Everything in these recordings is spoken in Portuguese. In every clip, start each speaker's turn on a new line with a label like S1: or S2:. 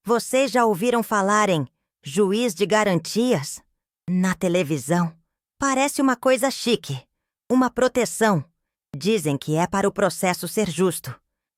S1: Vocês já ouviram falar em juiz de garantias? Na televisão. Parece uma coisa chique. Uma proteção. Dizem que é para o processo ser justo.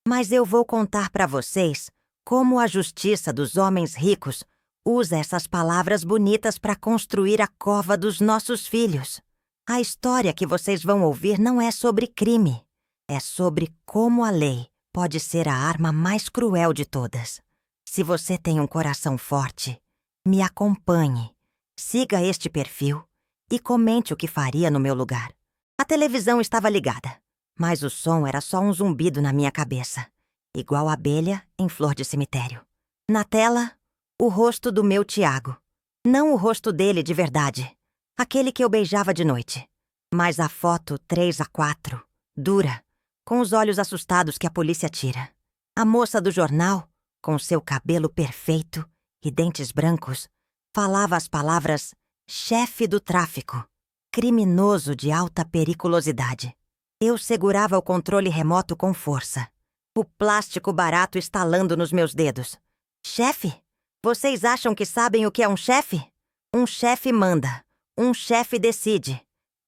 S1: Mas eu vou contar para vocês como a justiça dos homens ricos usa essas palavras bonitas para construir a cova dos nossos filhos. A história que vocês vão ouvir não é sobre crime. É sobre como a lei pode ser a arma mais cruel de todas. Se você tem um coração forte, me acompanhe, siga este perfil e comente o que faria no meu lugar. A televisão estava ligada, mas o som era só um zumbido na minha cabeça, igual abelha em flor de cemitério. Na tela, o rosto do meu Tiago. Não o rosto dele de verdade, aquele que eu beijava de noite, mas a foto 3x4, dura, com os olhos assustados que a polícia tira. A moça do jornal, com seu cabelo perfeito e dentes brancos, falava as palavras chefe do tráfico, criminoso de alta periculosidade. Eu segurava o controle remoto com força, o plástico barato estalando nos meus dedos. Chefe? Vocês acham que sabem o que é um chefe? Um chefe manda, um chefe decide.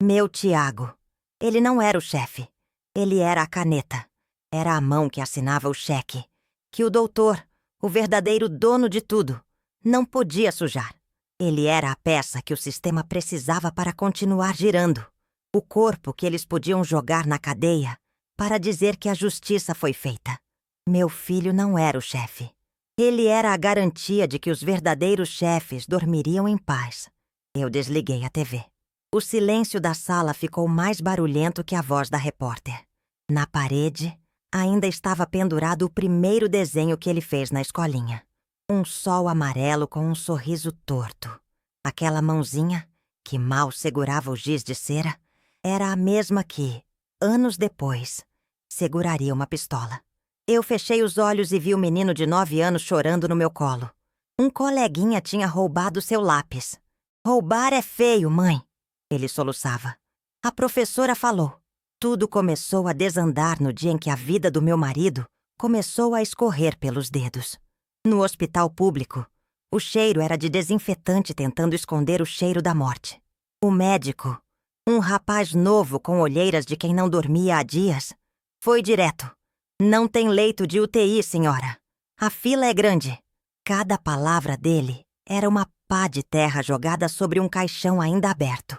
S1: Meu Tiago. Ele não era o chefe. Ele era a caneta. Era a mão que assinava o cheque, que o doutor, o verdadeiro dono de tudo, não podia sujar. Ele era a peça que o sistema precisava para continuar girando, o corpo que eles podiam jogar na cadeia para dizer que a justiça foi feita. Meu filho não era o chefe. Ele era a garantia de que os verdadeiros chefes dormiriam em paz. Eu desliguei a TV. O silêncio da sala ficou mais barulhento que a voz da repórter. Na parede, ainda estava pendurado o primeiro desenho que ele fez na escolinha. Um sol amarelo com um sorriso torto. Aquela mãozinha, que mal segurava o giz de cera, era a mesma que, anos depois, seguraria uma pistola. Eu fechei os olhos e vi o menino de 9 anos chorando no meu colo. Um coleguinha tinha roubado seu lápis. Roubar é feio, mãe, ele soluçava. A professora falou. Tudo começou a desandar no dia em que a vida do meu marido começou a escorrer pelos dedos. No hospital público, o cheiro era de desinfetante tentando esconder o cheiro da morte. O médico, um rapaz novo com olheiras de quem não dormia há dias, foi direto. Não tem leito de UTI, senhora. A fila é grande. Cada palavra dele era uma pá de terra jogada sobre um caixão ainda aberto.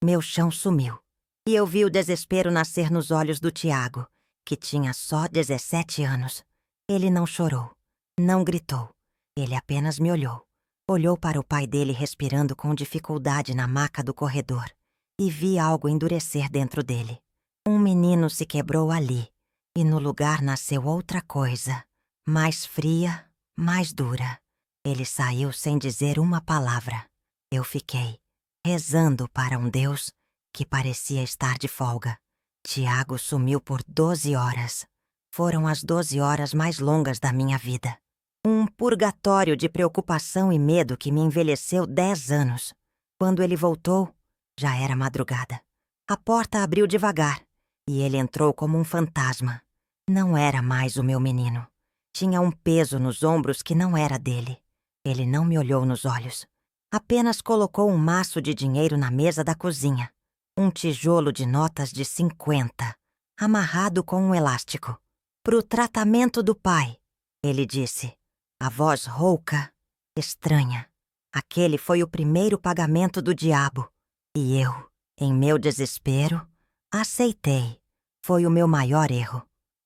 S1: Meu chão sumiu. E eu vi o desespero nascer nos olhos do Tiago, que tinha só 17 anos. Ele não chorou, não gritou. Ele apenas me olhou. Olhou para o pai dele respirando com dificuldade na maca do corredor e vi algo endurecer dentro dele. Um menino se quebrou ali e no lugar nasceu outra coisa, mais fria, mais dura. Ele saiu sem dizer uma palavra. Eu fiquei rezando para um Deus que parecia estar de folga. Tiago sumiu por 12 horas. Foram as 12 horas mais longas da minha vida. Um purgatório de preocupação e medo que me envelheceu 10 anos. Quando ele voltou, já era madrugada. A porta abriu devagar e ele entrou como um fantasma. Não era mais o meu menino. Tinha um peso nos ombros que não era dele. Ele não me olhou nos olhos. Apenas colocou um maço de dinheiro na mesa da cozinha. Um tijolo de notas de 50, amarrado com um elástico. Pro tratamento do pai, ele disse. A voz rouca, estranha. Aquele foi o primeiro pagamento do diabo. E eu, em meu desespero, aceitei. Foi o meu maior erro.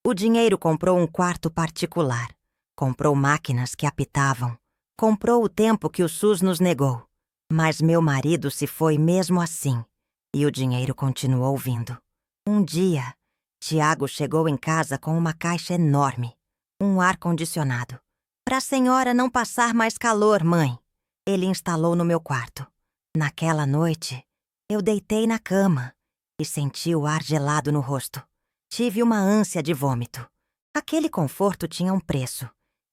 S1: O dinheiro comprou um quarto particular. Comprou máquinas que apitavam. Comprou o tempo que o SUS nos negou. Mas meu marido se foi mesmo assim. E o dinheiro continuou vindo. Um dia, Tiago chegou em casa com uma caixa enorme. Um ar-condicionado. Para a senhora não passar mais calor, mãe. Ele instalou no meu quarto. Naquela noite, eu deitei na cama e senti o ar gelado no rosto. Tive uma ânsia de vômito. Aquele conforto tinha um preço,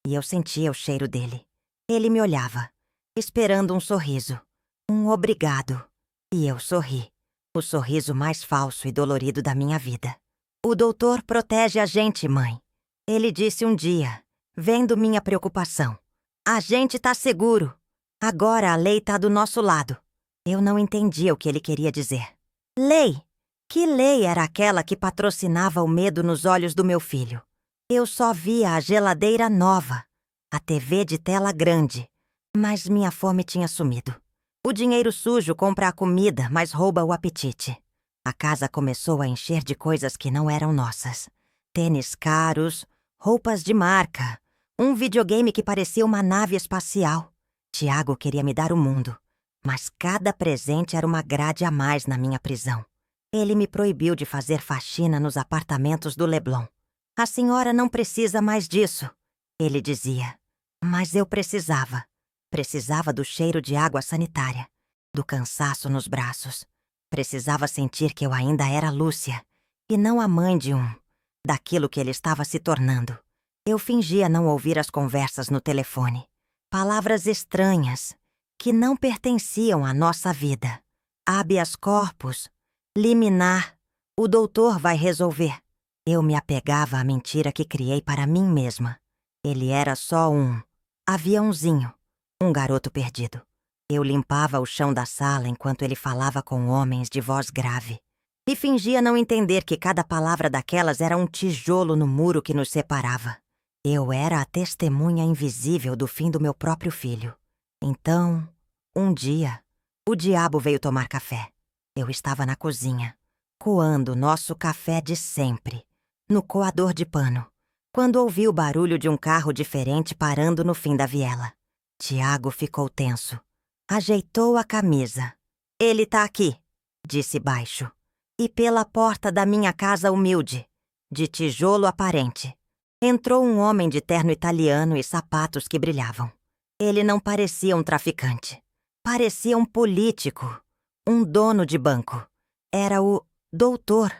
S1: e eu sentia o cheiro dele. Ele me olhava, esperando um sorriso. Um obrigado. E eu sorri. O sorriso mais falso e dolorido da minha vida. O doutor protege a gente, mãe. Ele disse um dia, vendo minha preocupação. A gente tá seguro. Agora a lei tá do nosso lado. Eu não entendia o que ele queria dizer. Lei? Que lei era aquela que patrocinava o medo nos olhos do meu filho? Eu só via a geladeira nova, a TV de tela grande, mas minha fome tinha sumido. O dinheiro sujo compra a comida, mas rouba o apetite. A casa começou a encher de coisas que não eram nossas. Tênis caros, roupas de marca, um videogame que parecia uma nave espacial. Tiago queria me dar o mundo, mas cada presente era uma grade a mais na minha prisão. Ele me proibiu de fazer faxina nos apartamentos do Leblon. A senhora não precisa mais disso, ele dizia. Mas eu precisava. Precisava do cheiro de água sanitária, do cansaço nos braços. Precisava sentir que eu ainda era Lúcia, e não a mãe daquilo que ele estava se tornando. Eu fingia não ouvir as conversas no telefone. Palavras estranhas, que não pertenciam à nossa vida. Habeas corpus, liminar, o doutor vai resolver. Eu me apegava à mentira que criei para mim mesma. Ele era só um aviãozinho, um garoto perdido. Eu limpava o chão da sala enquanto ele falava com homens de voz grave. E fingia não entender que cada palavra daquelas era um tijolo no muro que nos separava. Eu era a testemunha invisível do fim do meu próprio filho. Então, um dia, o diabo veio tomar café. Eu estava na cozinha, coando nosso café de sempre, no coador de pano, quando ouvi o barulho de um carro diferente parando no fim da viela. Tiago ficou tenso. Ajeitou a camisa. Ele tá aqui, disse baixo. E pela porta da minha casa humilde, de tijolo aparente, entrou um homem de terno italiano e sapatos que brilhavam. Ele não parecia um traficante. Parecia um político, um dono de banco. Era o doutor.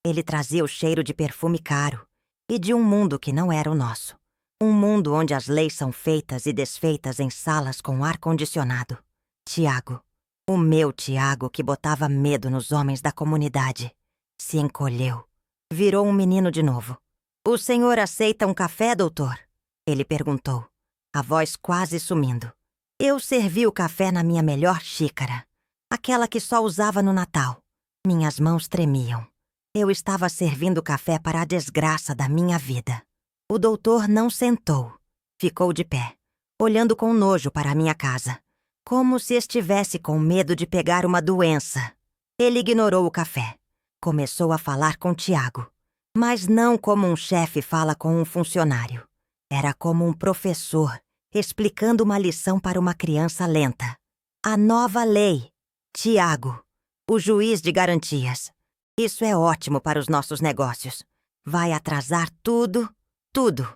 S1: Ele trazia o cheiro de perfume caro e de um mundo que não era o nosso. Um mundo onde as leis são feitas e desfeitas em salas com ar-condicionado. Tiago, o meu Tiago que botava medo nos homens da comunidade, se encolheu. Virou um menino de novo. "O senhor aceita um café, doutor?" Ele perguntou, a voz quase sumindo. Eu servi o café na minha melhor xícara, aquela que só usava no Natal. Minhas mãos tremiam. Eu estava servindo café para a desgraça da minha vida. O doutor não sentou. Ficou de pé, olhando com nojo para a minha casa, como se estivesse com medo de pegar uma doença. Ele ignorou o café. Começou a falar com Tiago, mas não como um chefe fala com um funcionário. Era como um professor explicando uma lição para uma criança lenta. A nova lei. Tiago, o juiz de garantias. Isso é ótimo para os nossos negócios. Vai atrasar tudo, tudo.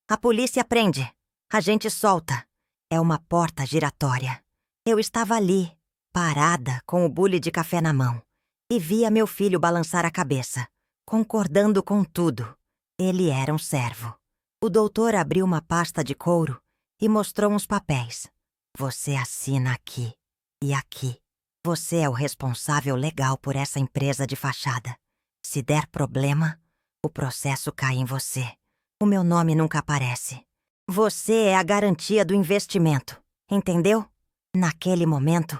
S1: A polícia prende. A gente solta. É uma porta giratória. Eu estava ali, parada, com o bule de café na mão, e via meu filho balançar a cabeça, concordando com tudo. Ele era um servo. O doutor abriu uma pasta de couro e mostrou uns papéis. Você assina aqui e aqui. Você é o responsável legal por essa empresa de fachada. Se der problema, o processo cai em você. O meu nome nunca aparece. Você é a garantia do investimento, entendeu? Naquele momento,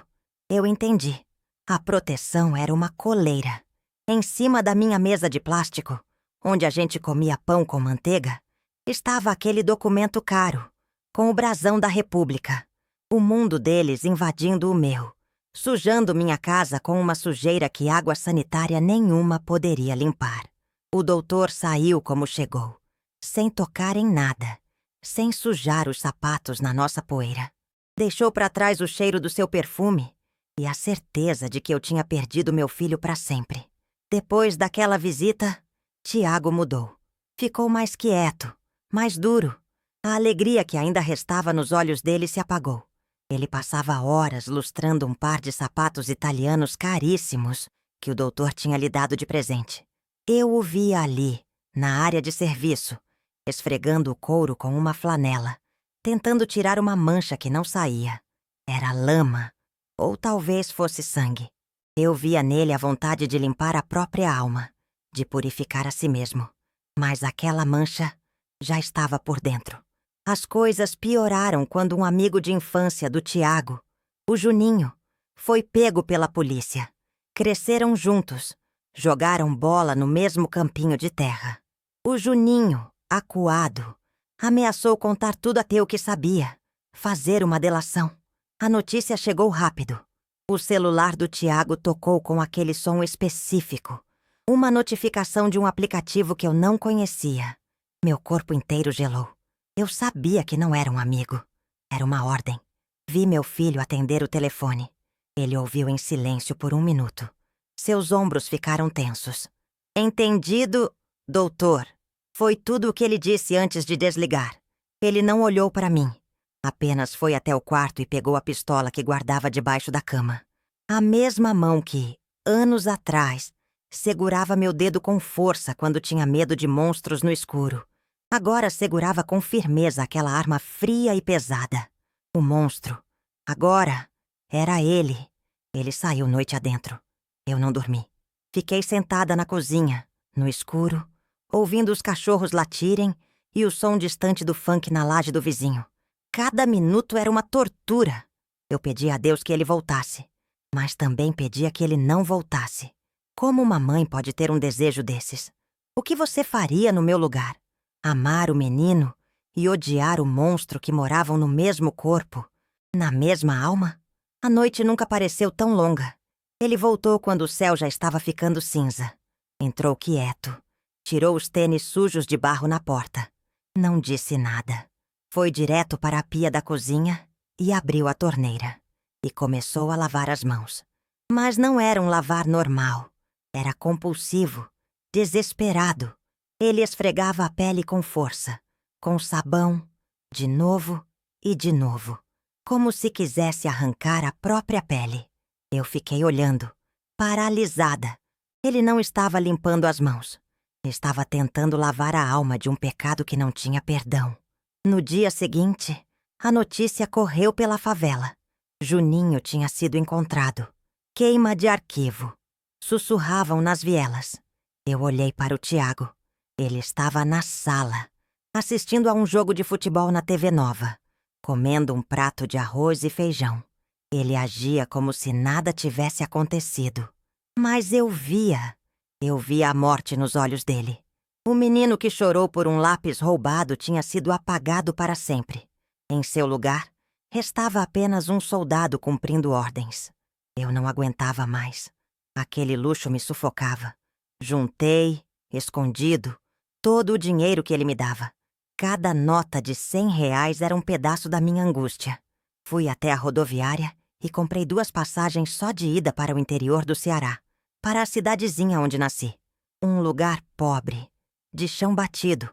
S1: eu entendi. A proteção era uma coleira. Em cima da minha mesa de plástico, onde a gente comia pão com manteiga, estava aquele documento caro, com o brasão da República. O mundo deles invadindo o meu, sujando minha casa com uma sujeira que água sanitária nenhuma poderia limpar. O doutor saiu como chegou, sem tocar em nada, sem sujar os sapatos na nossa poeira. Deixou para trás o cheiro do seu perfume e a certeza de que eu tinha perdido meu filho para sempre. Depois daquela visita, Tiago mudou. Ficou mais quieto, mais duro. A alegria que ainda restava nos olhos dele se apagou. Ele passava horas lustrando um par de sapatos italianos caríssimos que o doutor tinha lhe dado de presente. Eu o via ali, na área de serviço, esfregando o couro com uma flanela, tentando tirar uma mancha que não saía. Era lama, ou talvez fosse sangue. Eu via nele a vontade de limpar a própria alma, de purificar a si mesmo. Mas aquela mancha já estava por dentro. As coisas pioraram quando um amigo de infância do Tiago, o Juninho, foi pego pela polícia. Cresceram juntos, jogaram bola no mesmo campinho de terra. O Juninho, acuado, ameaçou contar tudo até o que sabia, fazer uma delação. A notícia chegou rápido. O celular do Tiago tocou com aquele som específico. Uma notificação de um aplicativo que eu não conhecia. Meu corpo inteiro gelou. Eu sabia que não era um amigo. Era uma ordem. Vi meu filho atender o telefone. Ele ouviu em silêncio por 1 minuto. Seus ombros ficaram tensos. Entendido, doutor. Foi tudo o que ele disse antes de desligar. Ele não olhou para mim. Apenas foi até o quarto e pegou a pistola que guardava debaixo da cama. A mesma mão que, anos atrás, segurava meu dedo com força quando tinha medo de monstros no escuro. Agora segurava com firmeza aquela arma fria e pesada. O monstro. Agora, era ele. Ele saiu noite adentro. Eu não dormi. Fiquei sentada na cozinha, no escuro, ouvindo os cachorros latirem e o som distante do funk na laje do vizinho. Cada minuto era uma tortura. Eu pedia a Deus que ele voltasse, mas também pedia que ele não voltasse. Como uma mãe pode ter um desejo desses? O que você faria no meu lugar? Amar o menino e odiar o monstro que moravam no mesmo corpo, na mesma alma? A noite nunca pareceu tão longa. Ele voltou quando o céu já estava ficando cinza. Entrou quieto. Tirou os tênis sujos de barro na porta. Não disse nada. Foi direto para a pia da cozinha e abriu a torneira. E começou a lavar as mãos. Mas não era um lavar normal. Era compulsivo, desesperado. Ele esfregava a pele com força, com sabão, de novo e de novo, como se quisesse arrancar a própria pele. Eu fiquei olhando, paralisada. Ele não estava limpando as mãos. Estava tentando lavar a alma de um pecado que não tinha perdão. No dia seguinte, a notícia correu pela favela. Juninho tinha sido encontrado. Queima de arquivo. Sussurravam nas vielas. Eu olhei para o Tiago. Ele estava na sala, assistindo a um jogo de futebol na TV Nova, comendo um prato de arroz e feijão. Ele agia como se nada tivesse acontecido. Mas eu via a morte nos olhos dele. O menino que chorou por um lápis roubado tinha sido apagado para sempre. Em seu lugar, restava apenas um soldado cumprindo ordens. Eu não aguentava mais. Aquele luxo me sufocava. Juntei, escondido, todo o dinheiro que ele me dava. Cada nota de R$ 100 era um pedaço da minha angústia. Fui até a rodoviária e comprei 2 passagens só de ida para o interior do Ceará, para a cidadezinha onde nasci. Um lugar pobre, de chão batido,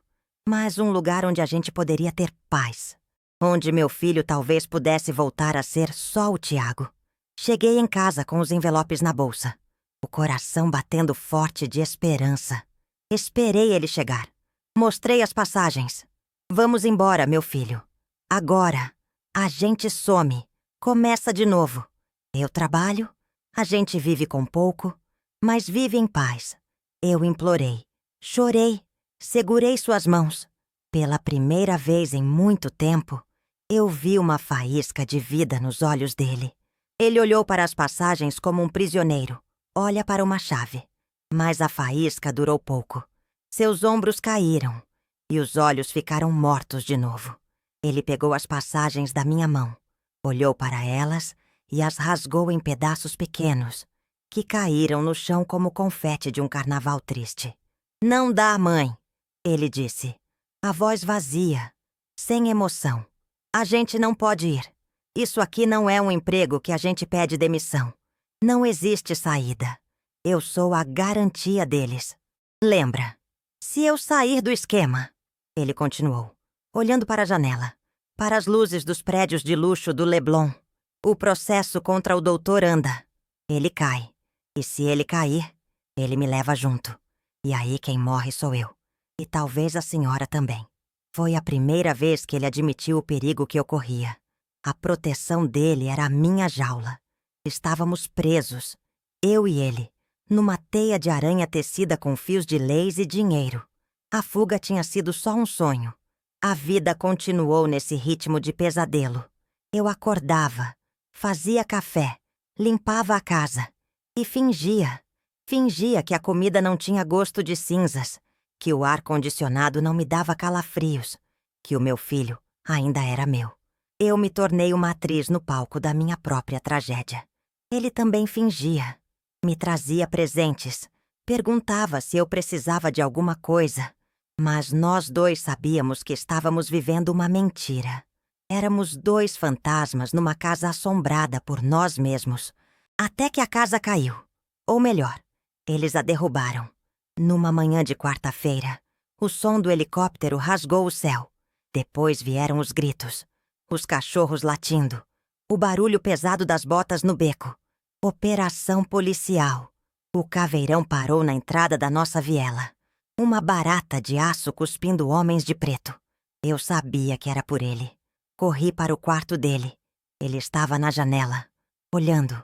S1: mas um lugar onde a gente poderia ter paz. Onde meu filho talvez pudesse voltar a ser só o Tiago. Cheguei em casa com os envelopes na bolsa, o coração batendo forte de esperança. Esperei ele chegar. Mostrei as passagens. Vamos embora, meu filho. Agora. A gente some. Começa de novo. Eu trabalho. A gente vive com pouco, mas vive em paz. Eu implorei. Chorei. Segurei suas mãos. Pela primeira vez em muito tempo, eu vi uma faísca de vida nos olhos dele. Ele olhou para as passagens como um prisioneiro. Olha para uma chave. Mas a faísca durou pouco. Seus ombros caíram e os olhos ficaram mortos de novo. Ele pegou as passagens da minha mão, olhou para elas e as rasgou em pedaços pequenos, que caíram no chão como confete de um carnaval triste. "Não dá, mãe", ele disse, a voz vazia, sem emoção. "A gente não pode ir. Isso aqui não é um emprego que a gente pede demissão. Não existe saída. Eu sou a garantia deles. Lembra? Se eu sair do esquema", ele continuou, olhando para a janela, para as luzes dos prédios de luxo do Leblon. "O processo contra o doutor anda. Ele cai. E se ele cair, ele me leva junto. E aí quem morre sou eu. E talvez a senhora também." Foi a primeira vez que ele admitiu o perigo que ocorria. A proteção dele era a minha jaula. Estávamos presos, eu e ele, numa teia de aranha tecida com fios de leis e dinheiro. A fuga tinha sido só um sonho. A vida continuou nesse ritmo de pesadelo. Eu acordava, fazia café, limpava a casa e fingia que a comida não tinha gosto de cinzas, que o ar-condicionado não me dava calafrios, que o meu filho ainda era meu. Eu me tornei uma atriz no palco da minha própria tragédia. Ele também fingia. Me trazia presentes, perguntava se eu precisava de alguma coisa, mas nós dois sabíamos que estávamos vivendo uma mentira. Éramos dois fantasmas numa casa assombrada por nós mesmos, até que a casa caiu. Ou melhor, eles a derrubaram. Numa manhã de quarta-feira, o som do helicóptero rasgou o céu. Depois vieram os gritos, os cachorros latindo, o barulho pesado das botas no beco. Operação policial. O caveirão parou na entrada da nossa viela. Uma barata de aço cuspindo homens de preto. Eu sabia que era por ele. Corri para o quarto dele. Ele estava na janela, olhando.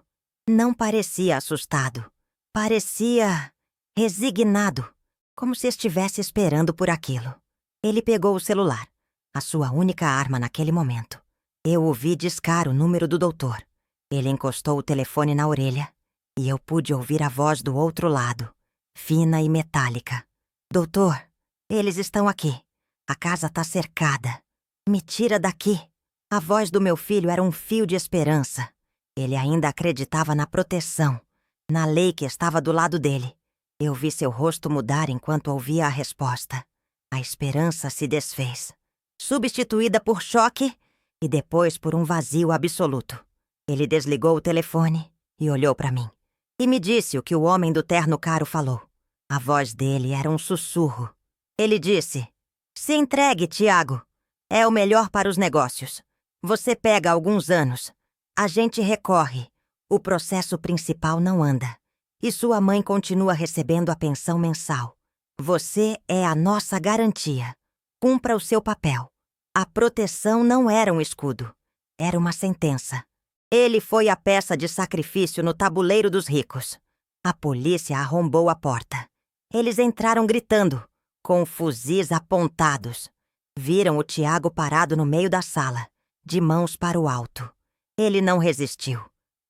S1: Não parecia assustado. Parecia resignado, como se estivesse esperando por aquilo. Ele pegou o celular, a sua única arma naquele momento. Eu ouvi discar o número do doutor. Ele encostou o telefone na orelha e eu pude ouvir a voz do outro lado, fina e metálica. Doutor, eles estão aqui. A casa tá cercada. Me tira daqui. A voz do meu filho era um fio de esperança. Ele ainda acreditava na proteção, na lei que estava do lado dele. Eu vi seu rosto mudar enquanto ouvia a resposta. A esperança se desfez, substituída por choque e depois por um vazio absoluto. Ele desligou o telefone e olhou para mim. E me disse o que o homem do terno caro falou. A voz dele era um sussurro. Ele disse: "Se entregue, Tiago. É o melhor para os negócios. Você pega alguns anos. A gente recorre. O processo principal não anda. E sua mãe continua recebendo a pensão mensal. Você é a nossa garantia. Cumpra o seu papel." A proteção não era um escudo. Era uma sentença. Ele foi a peça de sacrifício no tabuleiro dos ricos. A polícia arrombou a porta. Eles entraram gritando, com fuzis apontados. Viram o Tiago parado no meio da sala, de mãos para o alto. Ele não resistiu.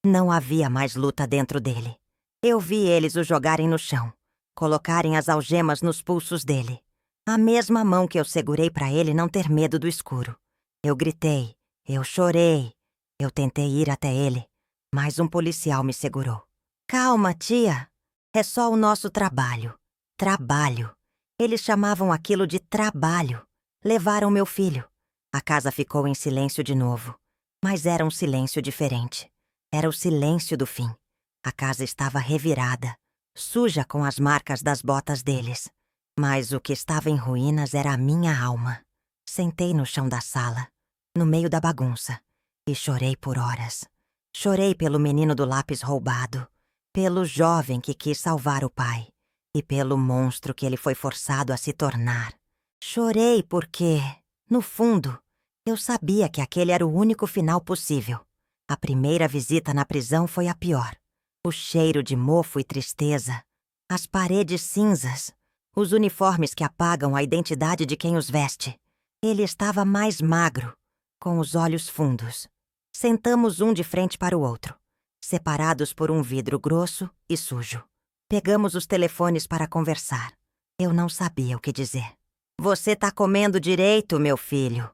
S1: Não havia mais luta dentro dele. Eu vi eles o jogarem no chão, colocarem as algemas nos pulsos dele. A mesma mão que eu segurei para ele não ter medo do escuro. Eu gritei, eu chorei. Eu tentei ir até ele, mas um policial me segurou. "Calma, tia. É só o nosso trabalho." Trabalho. Eles chamavam aquilo de trabalho. Levaram meu filho. A casa ficou em silêncio de novo. Mas era um silêncio diferente. Era o silêncio do fim. A casa estava revirada, suja com as marcas das botas deles. Mas o que estava em ruínas era a minha alma. Sentei no chão da sala, no meio da bagunça. E chorei por horas. Chorei pelo menino do lápis roubado, pelo jovem que quis salvar o pai e pelo monstro que ele foi forçado a se tornar. Chorei porque, no fundo, eu sabia que aquele era o único final possível. A primeira visita na prisão foi a pior. O cheiro de mofo e tristeza, as paredes cinzas, os uniformes que apagam a identidade de quem os veste. Ele estava mais magro, com os olhos fundos. Sentamos um de frente para o outro, separados por um vidro grosso e sujo. Pegamos os telefones para conversar. Eu não sabia o que dizer. "Você tá comendo direito, meu filho?"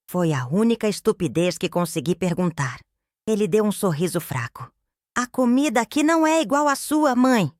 S1: Foi a única estupidez que consegui perguntar. Ele deu um sorriso fraco. "A comida aqui não é igual à sua, mãe."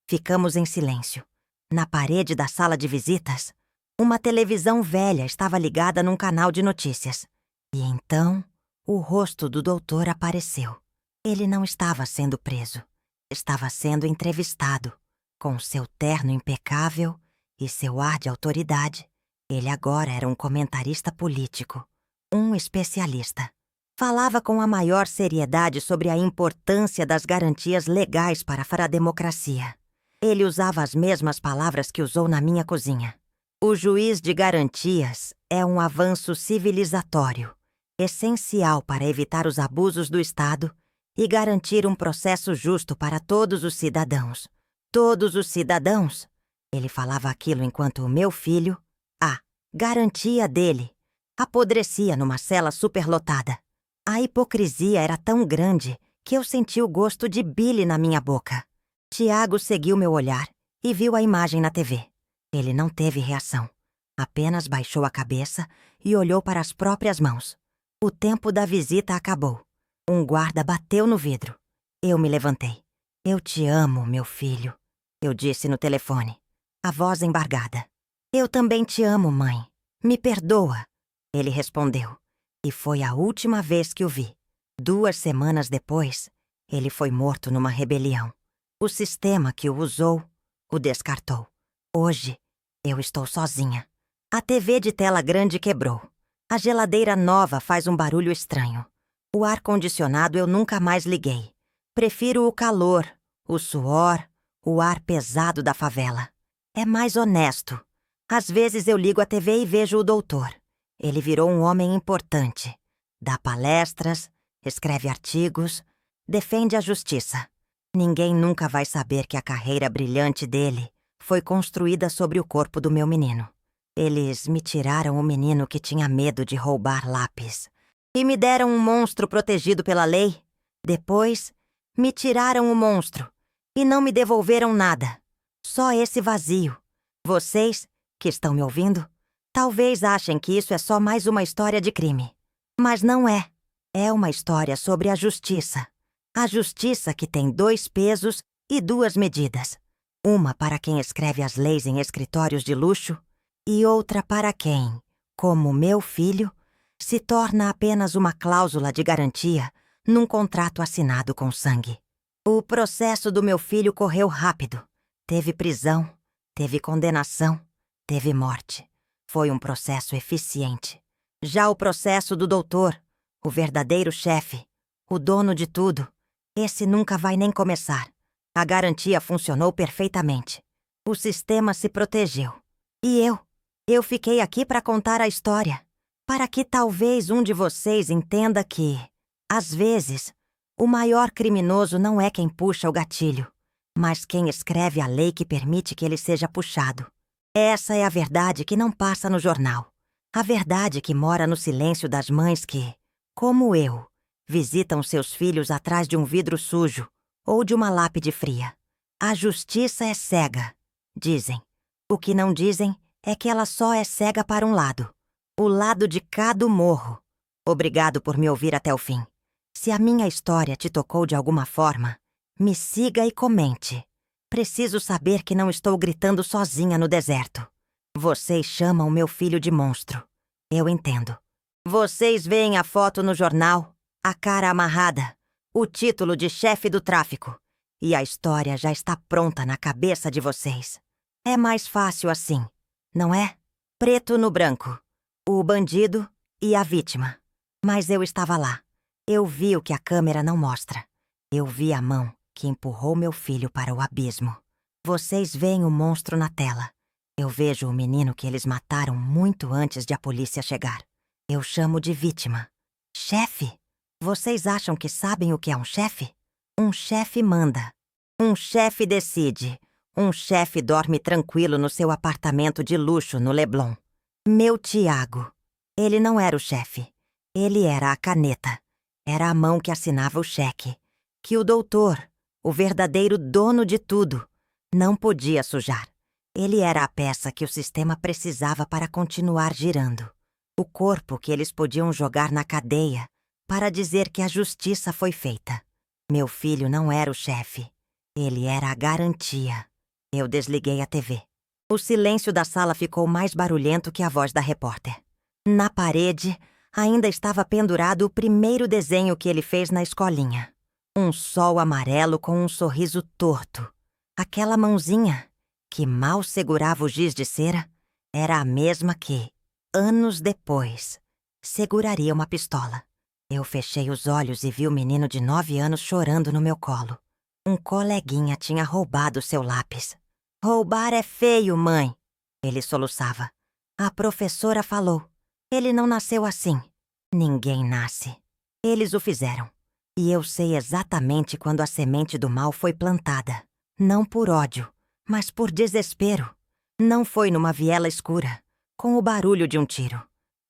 S1: Ficamos em silêncio. Na parede da sala de visitas, uma televisão velha estava ligada num canal de notícias. E então, o rosto do doutor apareceu. Ele não estava sendo preso. Estava sendo entrevistado. Com seu terno impecável e seu ar de autoridade, ele agora era um comentarista político, um especialista. Falava com a maior seriedade sobre a importância das garantias legais para a democracia. Ele usava as mesmas palavras que usou na minha cozinha. O juiz de garantias é um avanço civilizatório, essencial para evitar os abusos do Estado e garantir um processo justo para todos os cidadãos. Todos os cidadãos? Ele falava aquilo enquanto o meu filho, a garantia dele, Apodrecia numa cela superlotada. A hipocrisia era tão grande que eu senti o gosto de bile na minha boca. Tiago seguiu meu olhar e viu a imagem na TV. Ele não teve reação. Apenas baixou a cabeça e olhou para as próprias mãos. O tempo da visita acabou. Um guarda bateu no vidro. Eu me levantei. Eu te amo, meu filho, eu disse no telefone, a voz embargada. Eu também te amo, mãe. Me perdoa, ele respondeu. E foi a última vez que o vi. 2 semanas depois, ele foi morto numa rebelião. O sistema que o usou o descartou. Hoje, eu estou sozinha. A TV de tela grande quebrou. A geladeira nova faz um barulho estranho. O ar-condicionado eu nunca mais liguei. Prefiro o calor, o suor, o ar pesado da favela. É mais honesto. Às vezes eu ligo a TV e vejo o doutor. Ele virou um homem importante. Dá palestras, escreve artigos, defende a justiça. Ninguém nunca vai saber que a carreira brilhante dele foi construída sobre o corpo do meu menino. Eles me tiraram o menino que tinha medo de roubar lápis. E me deram um monstro protegido pela lei. Depois, me tiraram o monstro e não me devolveram nada. Só esse vazio. Vocês, que estão me ouvindo, talvez achem que isso é só mais uma história de crime. Mas não é. É uma história sobre a justiça. A justiça que tem 2 pesos e 2 medidas. Uma para quem escreve as leis em escritórios de luxo e outra para quem, como meu filho, se torna apenas uma cláusula de garantia num contrato assinado com sangue. O processo do meu filho correu rápido. Teve prisão, teve condenação, teve morte. Foi um processo eficiente. Já o processo do doutor, o verdadeiro chefe, o dono de tudo, esse nunca vai nem começar. A garantia funcionou perfeitamente. O sistema se protegeu. E eu fiquei aqui para contar a história, para que talvez um de vocês entenda que, às vezes, o maior criminoso não é quem puxa o gatilho, mas quem escreve a lei que permite que ele seja puxado. Essa é a verdade que não passa no jornal. A verdade que mora no silêncio das mães que, como eu, visitam seus filhos atrás de um vidro sujo ou de uma lápide fria. A justiça é cega, dizem. O que não dizem é que ela só é cega para um lado. O lado de cá do morro. Obrigado por me ouvir até o fim. Se a minha história te tocou de alguma forma, me siga e comente. Preciso saber que não estou gritando sozinha no deserto. Vocês chamam meu filho de monstro. Eu entendo. Vocês veem a foto no jornal, a cara amarrada, o título de chefe do tráfico. E a história já está pronta na cabeça de vocês. É mais fácil assim, não é? Preto no branco. O bandido e a vítima. Mas eu estava lá. Eu vi o que a câmera não mostra. Eu vi a mão que empurrou meu filho para o abismo. Vocês veem o monstro na tela. Eu vejo o menino que eles mataram muito antes de a polícia chegar. Eu chamo de vítima. Chefe? Vocês acham que sabem o que é um chefe? Um chefe manda. Um chefe decide. Um chefe dorme tranquilo no seu apartamento de luxo no Leblon. Meu Tiago. Ele não era o chefe. Ele era a caneta. Era a mão que assinava o cheque. Que o doutor, o verdadeiro dono de tudo, não podia sujar. Ele era a peça que o sistema precisava para continuar girando. O corpo que eles podiam jogar na cadeia para dizer que a justiça foi feita. Meu filho não era o chefe. Ele era a garantia. Eu desliguei a TV. O silêncio da sala ficou mais barulhento que a voz da repórter. Na parede, ainda estava pendurado o primeiro desenho que ele fez na escolinha. Um sol amarelo com um sorriso torto. Aquela mãozinha, que mal segurava o giz de cera, era a mesma que, anos depois, seguraria uma pistola. Eu fechei os olhos e vi o menino de 9 anos chorando no meu colo. Um coleguinha tinha roubado seu lápis. "Roubar é feio, mãe", ele soluçava. A professora falou. Ele não nasceu assim. Ninguém nasce. Eles o fizeram. E eu sei exatamente quando a semente do mal foi plantada. Não por ódio, mas por desespero. Não foi numa viela escura, com o barulho de um tiro.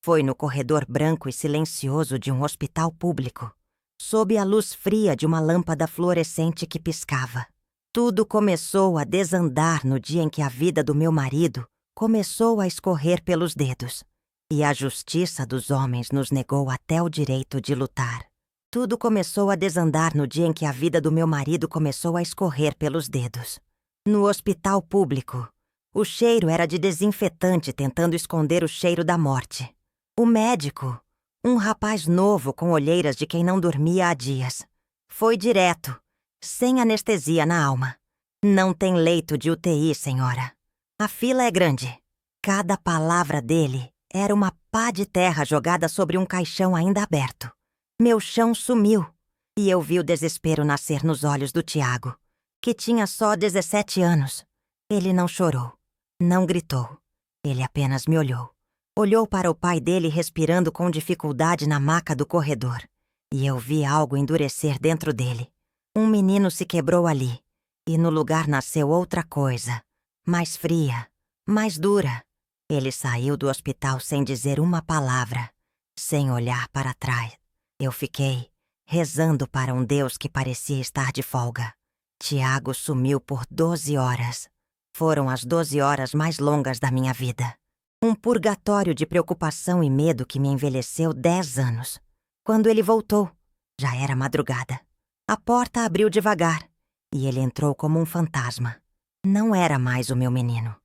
S1: Foi no corredor branco e silencioso de um hospital público, sob a luz fria de uma lâmpada fluorescente que piscava. Tudo começou a desandar no dia em que a vida do meu marido começou a escorrer pelos dedos, e a justiça dos homens nos negou até o direito de lutar. Tudo começou a desandar no dia em que a vida do meu marido começou a escorrer pelos dedos. No hospital público, o cheiro era de desinfetante tentando esconder o cheiro da morte. O médico, um rapaz novo com olheiras de quem não dormia há dias, foi direto, sem anestesia na alma. Não tem leito de UTI, senhora. A fila é grande. Cada palavra dele era uma pá de terra jogada sobre um caixão ainda aberto. Meu chão sumiu, e eu vi o desespero nascer nos olhos do Tiago, que tinha só 17 anos. Ele não chorou, não gritou. Ele apenas me olhou. Olhou para o pai dele respirando com dificuldade na maca do corredor, e eu vi algo endurecer dentro dele. Um menino se quebrou ali, e no lugar nasceu outra coisa, mais fria, mais dura. Ele saiu do hospital sem dizer uma palavra, sem olhar para trás. Eu fiquei rezando para um Deus que parecia estar de folga. Tiago sumiu por 12 horas. Foram as 12 horas mais longas da minha vida. Um purgatório de preocupação e medo que me envelheceu 10 anos. Quando ele voltou, já era madrugada. A porta abriu devagar, e ele entrou como um fantasma. Não era mais o meu menino.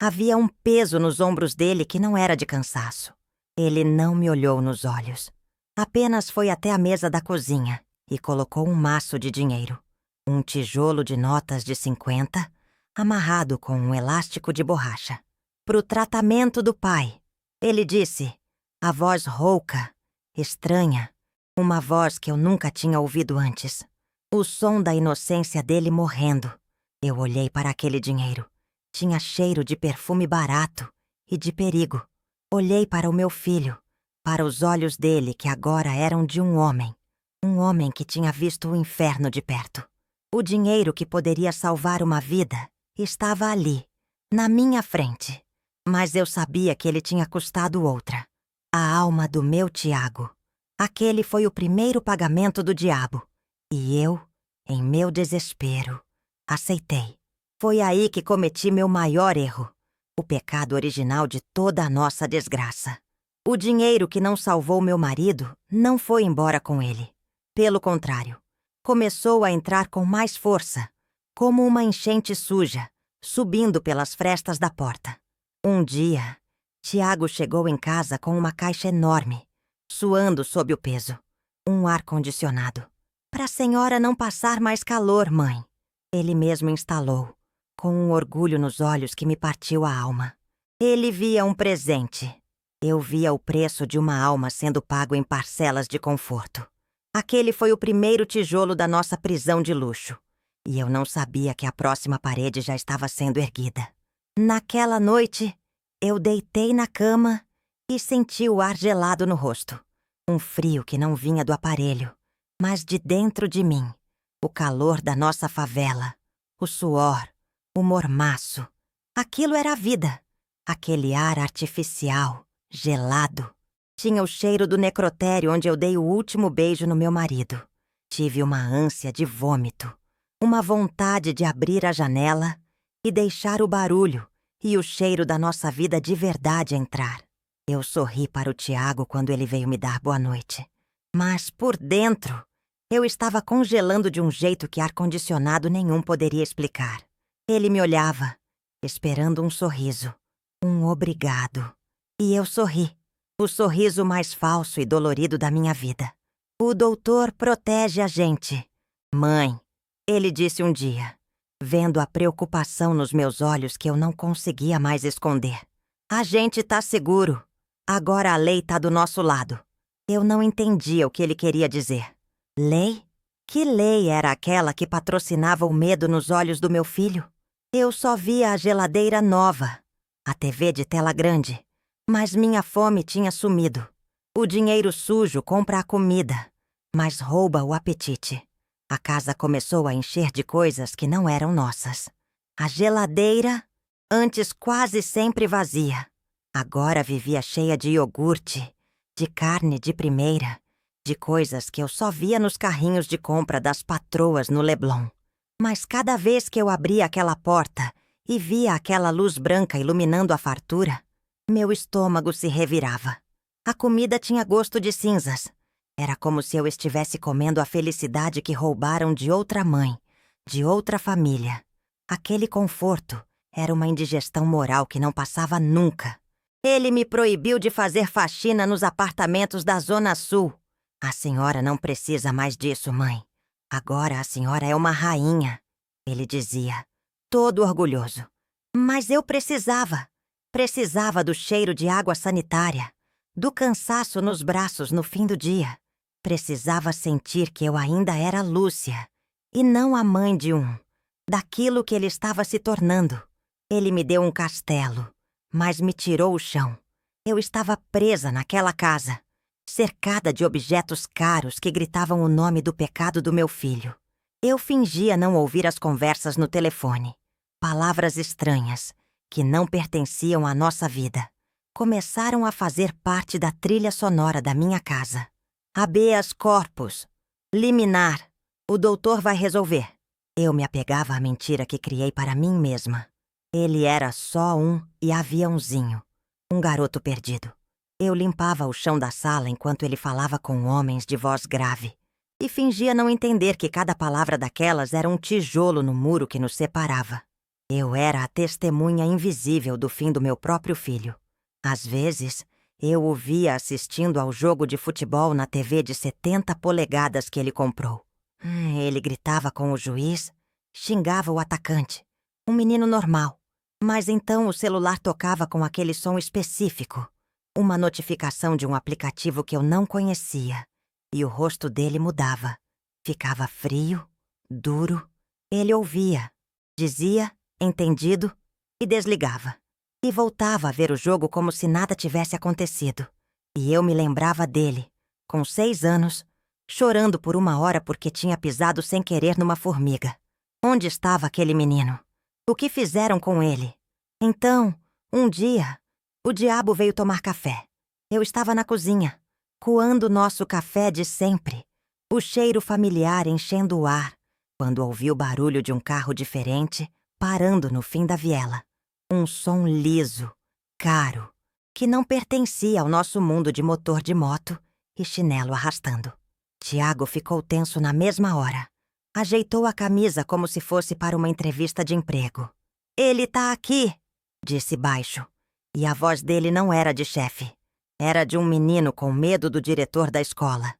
S1: Havia um peso nos ombros dele que não era de cansaço. Ele não me olhou nos olhos. Apenas foi até a mesa da cozinha e colocou um maço de dinheiro. Um tijolo de notas de 50, amarrado com um elástico de borracha. Pro tratamento do pai, ele disse, a voz rouca, estranha, uma voz que eu nunca tinha ouvido antes. O som da inocência dele morrendo. Eu olhei para aquele dinheiro. Tinha cheiro de perfume barato e de perigo. Olhei para o meu filho, para os olhos dele que agora eram de um homem que tinha visto o inferno de perto. O dinheiro que poderia salvar uma vida estava ali, na minha frente. Mas eu sabia que ele tinha custado outra. A alma do meu Tiago. Aquele foi o primeiro pagamento do diabo. E eu, em meu desespero, aceitei. Foi aí que cometi meu maior erro. O pecado original de toda a nossa desgraça. O dinheiro que não salvou meu marido não foi embora com ele. Pelo contrário, começou a entrar com mais força, como uma enchente suja, subindo pelas frestas da porta. Um dia, Tiago chegou em casa com uma caixa enorme, suando sob o peso. Um ar-condicionado. Para a senhora não passar mais calor, mãe. Ele mesmo instalou, com um orgulho nos olhos que me partiu a alma. Ele via um presente. Eu via o preço de uma alma sendo pago em parcelas de conforto. Aquele foi o primeiro tijolo da nossa prisão de luxo. E eu não sabia que a próxima parede já estava sendo erguida. Naquela noite, eu deitei na cama e senti o ar gelado no rosto. Um frio que não vinha do aparelho, mas de dentro de mim. O calor da nossa favela, o suor, o mormaço. Aquilo era a vida. Aquele ar artificial, gelado. Tinha o cheiro do necrotério onde eu dei o último beijo no meu marido. Tive uma ânsia de vômito, uma vontade de abrir a janela e deixar o barulho e o cheiro da nossa vida de verdade entrar. Eu sorri para o Tiago quando ele veio me dar boa noite. Mas, por dentro, eu estava congelando de um jeito que ar-condicionado nenhum poderia explicar. Ele me olhava, esperando um sorriso, um obrigado. E eu sorri, o sorriso mais falso e dolorido da minha vida. O doutor protege a gente. Mãe, ele disse um dia, vendo a preocupação nos meus olhos que eu não conseguia mais esconder. A gente tá seguro. Agora a lei tá do nosso lado. Eu não entendia o que ele queria dizer. Lei? Que lei era aquela que patrocinava o medo nos olhos do meu filho? Eu só via a geladeira nova, a TV de tela grande, mas minha fome tinha sumido. O dinheiro sujo compra a comida, mas rouba o apetite. A casa começou a encher de coisas que não eram nossas. A geladeira, antes quase sempre vazia, Agora vivia cheia de iogurte, de carne de primeira, de coisas que eu só via nos carrinhos de compra das patroas no Leblon. Mas cada vez que eu abria aquela porta e via aquela luz branca iluminando a fartura, meu estômago se revirava. A comida tinha gosto de cinzas. Era como se eu estivesse comendo a felicidade que roubaram de outra mãe, de outra família. Aquele conforto era uma indigestão moral que não passava nunca. Ele me proibiu de fazer faxina nos apartamentos da Zona Sul. A senhora não precisa mais disso, mãe. Agora a senhora é uma rainha, ele dizia, todo orgulhoso. Mas eu precisava. Precisava do cheiro de água sanitária, do cansaço nos braços no fim do dia. Precisava sentir que eu ainda era Lúcia, e não a mãe de daquilo que ele estava se tornando. Ele me deu um castelo, mas me tirou o chão. Eu estava presa naquela casa, cercada de objetos caros que gritavam o nome do pecado do meu filho. Eu fingia não ouvir as conversas no telefone. Palavras estranhas, que não pertenciam à nossa vida, começaram a fazer parte da trilha sonora da minha casa. Habeas corpus. Liminar. O doutor vai resolver. Eu me apegava à mentira que criei para mim mesma. Ele era só e aviãozinho. Um garoto perdido. Eu limpava o chão da sala enquanto ele falava com homens de voz grave. E fingia não entender que cada palavra daquelas era um tijolo no muro que nos separava. Eu era a testemunha invisível do fim do meu próprio filho. Às vezes, eu o via assistindo ao jogo de futebol na TV de 70 polegadas que ele comprou. Ele gritava com o juiz, xingava o atacante. Um menino normal. Mas então o celular tocava com aquele som específico. Uma notificação de um aplicativo que eu não conhecia. E o rosto dele mudava. Ficava frio, duro. Ele ouvia, dizia, entendido, e desligava. E voltava a ver o jogo como se nada tivesse acontecido. E eu me lembrava dele, com 6 anos, chorando por 1 hora porque tinha pisado sem querer numa formiga. Onde estava aquele menino? O que fizeram com ele? Então, um dia, o diabo veio tomar café. Eu estava na cozinha, coando nosso café de sempre, o cheiro familiar enchendo o ar, quando ouvi o barulho de um carro diferente parando no fim da viela. Um som liso, caro, que não pertencia ao nosso mundo de motor de moto e chinelo arrastando. Tiago ficou tenso na mesma hora. Ajeitou a camisa como se fosse para uma entrevista de emprego. "Ele tá aqui", disse baixo. E a voz dele não era de chefe. Era de um menino com medo do diretor da escola.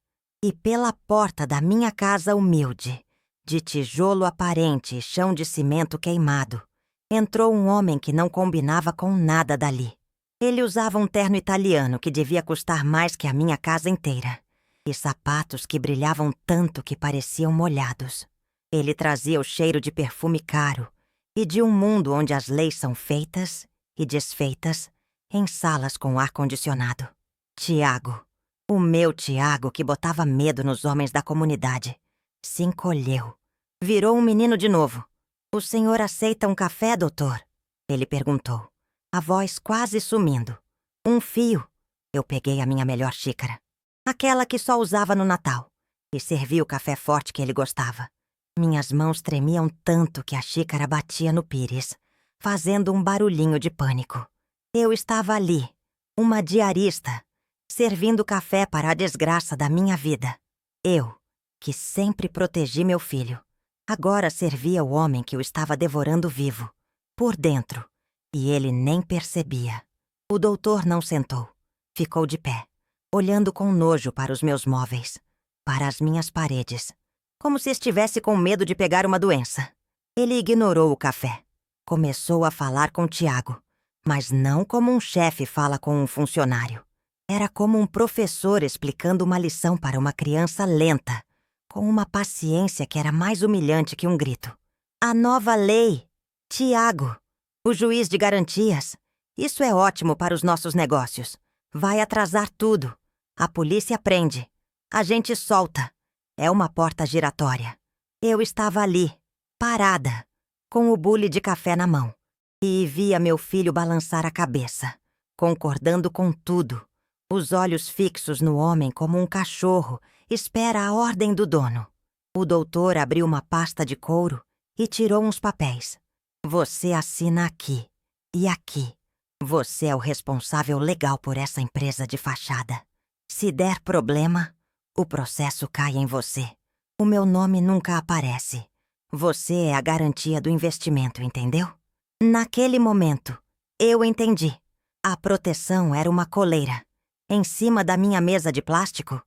S1: E pela porta da minha casa humilde, de tijolo aparente e chão de cimento queimado, entrou um homem que não combinava com nada dali. Ele usava um terno italiano que devia custar mais que a minha casa inteira. E sapatos que brilhavam tanto que pareciam molhados. Ele trazia o cheiro de perfume caro e de um mundo onde as leis são feitas e desfeitas em salas com ar-condicionado. Tiago, o meu Tiago que botava medo nos homens da comunidade, se encolheu. Virou um menino de novo. "O senhor aceita um café, doutor?" Ele perguntou, a voz quase sumindo. "Um fio." Eu peguei a minha melhor xícara. Aquela que só usava no Natal, e servi o café forte que ele gostava. Minhas mãos tremiam tanto que a xícara batia no pires, fazendo um barulhinho de pânico. Eu estava ali, uma diarista, servindo café para a desgraça da minha vida. Eu, que sempre protegi meu filho, agora servia o homem que o estava devorando vivo, por dentro, e ele nem percebia. O doutor não sentou, ficou de pé, olhando com nojo para os meus móveis, para as minhas paredes, como se estivesse com medo de pegar uma doença. Ele ignorou o café. Começou a falar com Tiago, mas não como um chefe fala com um funcionário. Era como um professor explicando uma lição para uma criança lenta, com uma paciência que era mais humilhante que um grito. "A nova lei! Tiago, o juiz de garantias. Isso é ótimo para os nossos negócios. Vai atrasar tudo. A polícia prende. A gente solta. É uma porta giratória." Eu estava ali, parada, com o bule de café na mão, e via meu filho balançar a cabeça, concordando com tudo, os olhos fixos no homem como um cachorro espera a ordem do dono. O doutor abriu uma pasta de couro e tirou uns papéis. Você assina aqui e aqui. Você é o responsável legal por essa empresa de fachada. Se der problema, o processo cai em você. O meu nome nunca aparece. Você é a garantia do investimento, entendeu? Naquele momento, eu entendi. A proteção era uma coleira. Em cima da minha mesa de plástico,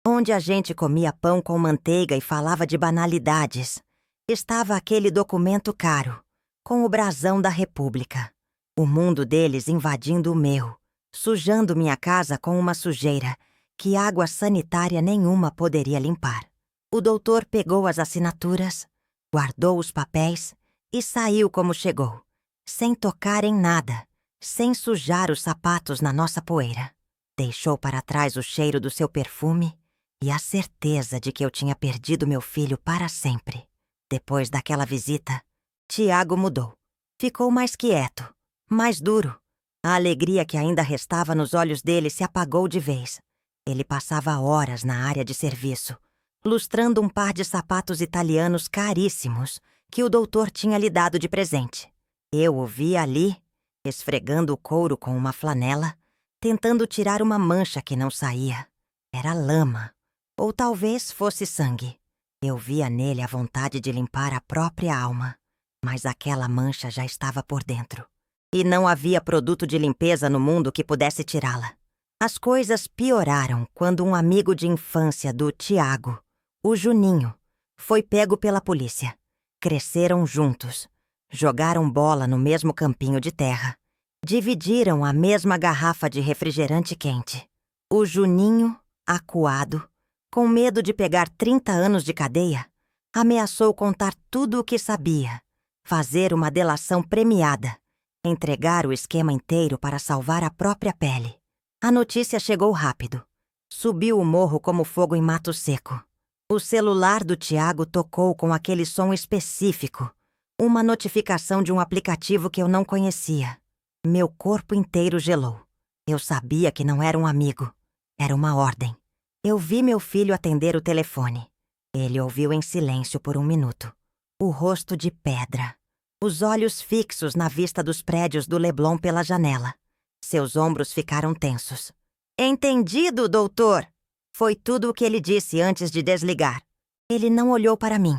S1: onde a gente comia pão com manteiga e falava de banalidades, estava aquele documento caro, com o brasão da República. O mundo deles invadindo o meu, sujando minha casa com uma sujeira que água sanitária nenhuma poderia limpar. O doutor pegou as assinaturas, guardou os papéis e saiu como chegou, sem tocar em nada, sem sujar os sapatos na nossa poeira. Deixou para trás o cheiro do seu perfume e a certeza de que eu tinha perdido meu filho para sempre. Depois daquela visita, Tiago mudou. Ficou mais quieto, mais duro. A alegria que ainda restava nos olhos dele se apagou de vez. Ele passava horas na área de serviço, lustrando um par de sapatos italianos caríssimos que o doutor tinha lhe dado de presente. Eu o via ali, esfregando o couro com uma flanela, tentando tirar uma mancha que não saía. Era lama, ou talvez fosse sangue. Eu via nele a vontade de limpar a própria alma, mas aquela mancha já estava por dentro. E não havia produto de limpeza no mundo que pudesse tirá-la. As coisas pioraram quando um amigo de infância do Tiago, o Juninho, foi pego pela polícia. Cresceram juntos, jogaram bola no mesmo campinho de terra, dividiram a mesma garrafa de refrigerante quente. O Juninho, acuado, com medo de pegar 30 anos de cadeia, ameaçou contar tudo o que sabia, fazer uma delação premiada, entregar o esquema inteiro para salvar a própria pele. A notícia chegou rápido. Subiu o morro como fogo em mato seco. O celular do Tiago tocou com aquele som específico, uma notificação de um aplicativo que eu não conhecia. Meu corpo inteiro gelou. Eu sabia que não era um amigo. Era uma ordem. Eu vi meu filho atender o telefone. Ele ouviu em silêncio por 1 minuto. O rosto de pedra. Os olhos fixos na vista dos prédios do Leblon pela janela. Seus ombros ficaram tensos. "Entendido, doutor!" Foi tudo o que ele disse antes de desligar. Ele não olhou para mim.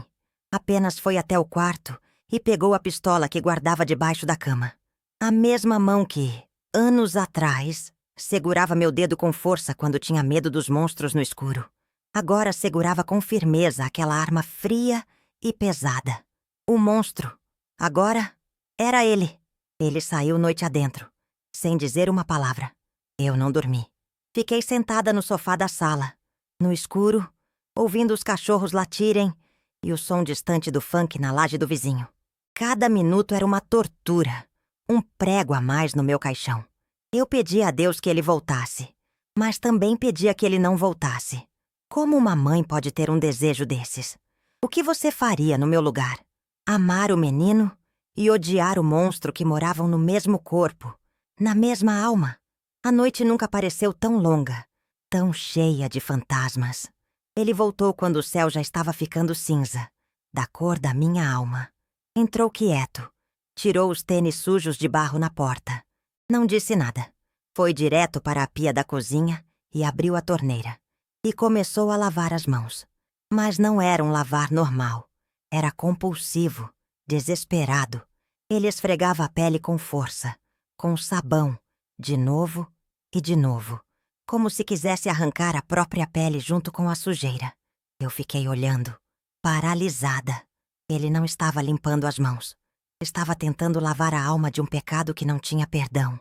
S1: Apenas foi até o quarto e pegou a pistola que guardava debaixo da cama. A mesma mão que, anos atrás, segurava meu dedo com força quando tinha medo dos monstros no escuro. Agora segurava com firmeza aquela arma fria e pesada. O monstro, agora, era ele. Ele saiu noite adentro, sem dizer uma palavra. Eu não dormi. Fiquei sentada no sofá da sala, no escuro, ouvindo os cachorros latirem e o som distante do funk na laje do vizinho. Cada minuto era uma tortura, um prego a mais no meu caixão. Eu pedia a Deus que ele voltasse, mas também pedia que ele não voltasse. Como uma mãe pode ter um desejo desses? O que você faria no meu lugar? Amar o menino e odiar o monstro que moravam no mesmo corpo, na mesma alma? A noite nunca pareceu tão longa, tão cheia de fantasmas. Ele voltou quando o céu já estava ficando cinza, da cor da minha alma. Entrou quieto, tirou os tênis sujos de barro na porta. Não disse nada. Foi direto para a pia da cozinha e abriu a torneira. E começou a lavar as mãos. Mas não era um lavar normal. Era compulsivo, desesperado. Ele esfregava a pele com força, com sabão, de novo e de novo, como se quisesse arrancar a própria pele junto com a sujeira. Eu fiquei olhando, paralisada. Ele não estava limpando as mãos. Estava tentando lavar a alma de um pecado que não tinha perdão.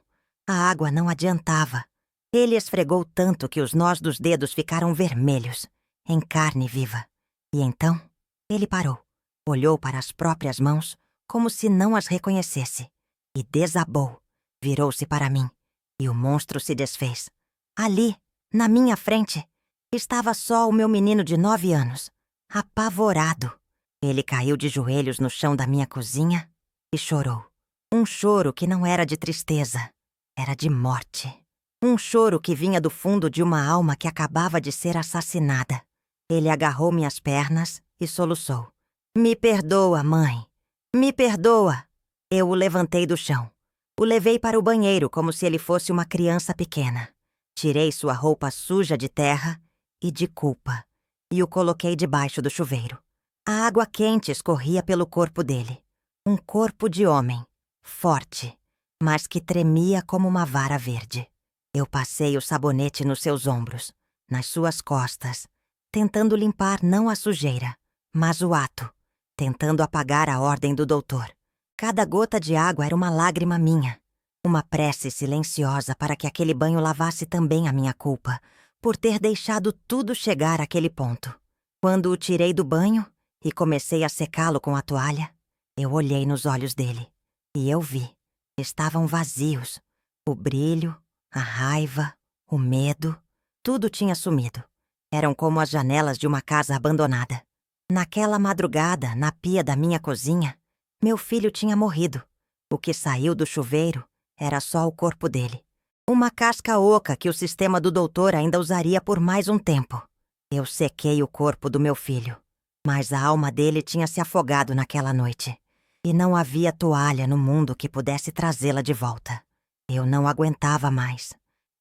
S1: A água não adiantava. Ele esfregou tanto que os nós dos dedos ficaram vermelhos, em carne viva. E então, ele parou, olhou para as próprias mãos como se não as reconhecesse e desabou. Virou-se para mim e o monstro se desfez. Ali, na minha frente, estava só o meu menino de 9 anos, apavorado. Ele caiu de joelhos no chão da minha cozinha e chorou. Um choro que não era de tristeza, era de morte. Um choro que vinha do fundo de uma alma que acabava de ser assassinada. Ele agarrou minhas pernas e soluçou. Me perdoa, mãe. Me perdoa. Eu o levantei do chão. O levei para o banheiro como se ele fosse uma criança pequena. Tirei sua roupa suja de terra e de culpa e o coloquei debaixo do chuveiro. A água quente escorria pelo corpo dele. Um corpo de homem, forte, mas que tremia como uma vara verde. Eu passei o sabonete nos seus ombros, nas suas costas, tentando limpar não a sujeira, mas o ato, tentando apagar a ordem do doutor. Cada gota de água era uma lágrima minha, uma prece silenciosa para que aquele banho lavasse também a minha culpa, por ter deixado tudo chegar àquele ponto. Quando o tirei do banho e comecei a secá-lo com a toalha, eu olhei nos olhos dele e eu vi. Estavam vazios. O brilho, a raiva, o medo, tudo tinha sumido. Eram como as janelas de uma casa abandonada. Naquela madrugada, na pia da minha cozinha, meu filho tinha morrido. O que saiu do chuveiro era só o corpo dele. Uma casca oca que o sistema do doutor ainda usaria por mais um tempo. Eu sequei o corpo do meu filho, mas a alma dele tinha se afogado naquela noite. E não havia toalha no mundo que pudesse trazê-la de volta. Eu não aguentava mais.